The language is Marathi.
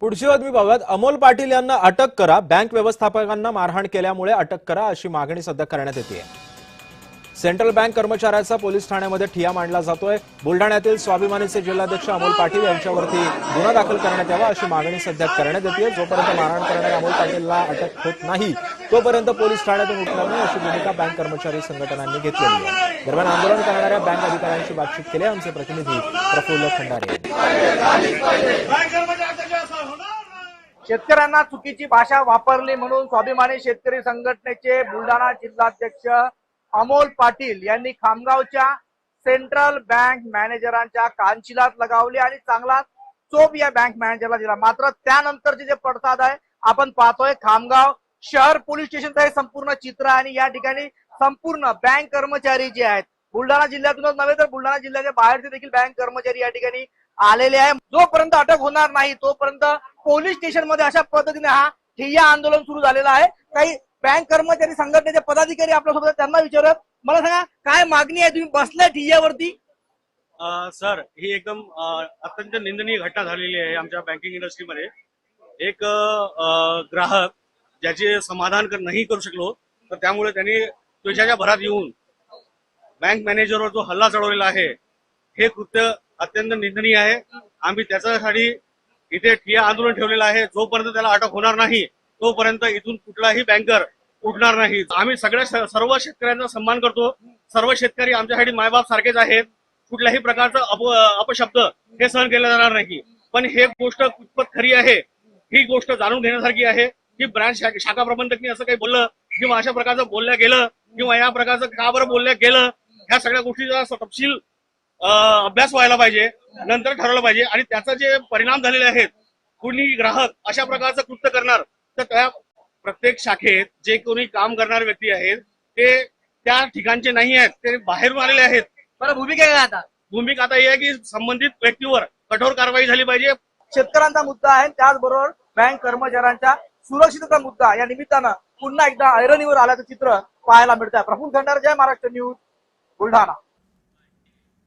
पुढची बातमी बघत अमोल पाटील यांना अटक करा, बँक व्यवस्थापकांना मारहाण केल्यामुळे अटक करा अशी मागणी सध्या करण्यात येते। सेंट्रल बँक कर्मचाऱ्याचा पोलीस ठाण्यामध्ये ठिय्या मांडला जातोय। बुलढाण्यातील स्वाभिमानीचे जिल्हाध्यक्ष अमोल पाटील यांच्यावरती गुन्हा दाखल करण्यात यावा अशी मागणी सध्या करण्यात येते। जोपर्यंत मारहाण करणाऱ्या अमोल पाटीलला अटक होत नाही तोपर्यंत पोलीस ठाण्यातून उठणार नाही अशी भूमिका बँक कर्मचारी संघटनांनी घेतलेली आहे। दरम्यान आंदोलन करणाऱ्या बँक अधिकाऱ्यांशी बातचीत केली आमचे प्रतिनिधी प्रफुल्ल खंडारे। शेतकऱ्यांना चुकीची भाषा वापरली म्हणून स्वाभिमानी शेतकरी संघटनेचे बुलढाणा जिल्हाध्यक्ष अमोल पाटील यांनी खामगावच्या सेंट्रल बँक मॅनेजरांच्या कानशिलात लगावली आणि चांगला चोप या बँक मॅनेजरला दिला। मात्र त्यानंतरचे जे पडसाद आहे आपण पाहतोय, खामगाव शहर पोलीस स्टेशनचं हे संपूर्ण चित्र आणि या ठिकाणी संपूर्ण बँक कर्मचारी जे आहेत बुलढाणा जिल्ह्यातूनच नव्हे तर बुलढाणा जिल्ह्याच्या बाहेरचे देखील बँक कर्मचारी या ठिकाणी आलेले आहे। जोपर्यंत अटक होणार नाही तोपर्यंत पोलीस स्टेशन मध्ये अशा पद्धतीने हा ठिय्या आंदोलन सुरू झालेलं आहे। काही बँक कर्मचारी संघटनेचे पदाधिकारी आपल्यासोबत, त्यांना विचारत मला सांगा काय मागणी आहे, तुम्ही बसलाय ठिय्यावरती? सर, ही एकदम अत्यंत निंदनीय घटना झालेली आहे आमच्या बँकिंग इंडस्ट्रीमध्ये। एक ग्राहक ज्याचे समाधान नाही करू शकलो तर त्यामुळे त्यांनी त्वचाच्या भरात येऊन बँक मॅनेजरवर जो हल्ला चढवलेला आहे हे कृत्य अत्यंत निंदनीय आहे। आम्ही त्याच्यासाठी इथे ठिय्या आंदोलन ठेवलेलं आहे। जोपर्यंत त्याला अटक होणार नाही तोपर्यंत इथून कुठलाही बँकर उठणार नाही। आम्ही सर्व शेतकऱ्यांचा सन्मान करतो। सर्व शेतकरी आमच्यासाठी मायबाप सारखेच आहेत। कुठल्याही प्रकारचा अपशब्द हे सहन केला जाणार नाही। पण हे गोष्ट कितपत खरी आहे ही गोष्ट जाणून घेण्यासारखी आहे की ब्रांच शाखा प्रबंधकनी असं काही बोललं किंवा अशा प्रकारचं बोलल्या गेलं किंवा या प्रकारचं का बरं बोलल्या गेलं, ह्या सगळ्या गोष्टीचा तपशील अभ्यास व्हायला पाहिजे, नंतर ठरवलं पाहिजे। आणि त्याचा जे परिणाम झालेले आहेत, कुणी ग्राहक अशा प्रकारचं कृत्य करणार तर त्या प्रत्येक शाखेत जे कोणी काम करणारे व्यक्ती आहेत ते त्या ठिकाणचे नाही आहेत, ते बाहेरून आलेले आहेत। बरं, भूमिका काय आता? भूमिका आता ही आहे की संबंधित व्यक्तीवर कठोर कारवाई झाली पाहिजे। शेतकऱ्यांचा मुद्दा आहे, त्याचबरोबर बँक कर्मचाऱ्यांच्या सुरक्षिततेचा मुद्दा या निमित्तानं पुन्हा एकदा ऐरणीवर आल्याचं चित्र पाहायला मिळतंय। प्रफुल्ल खंडारे, जय महाराष्ट्र न्यूज, बुलढाणा।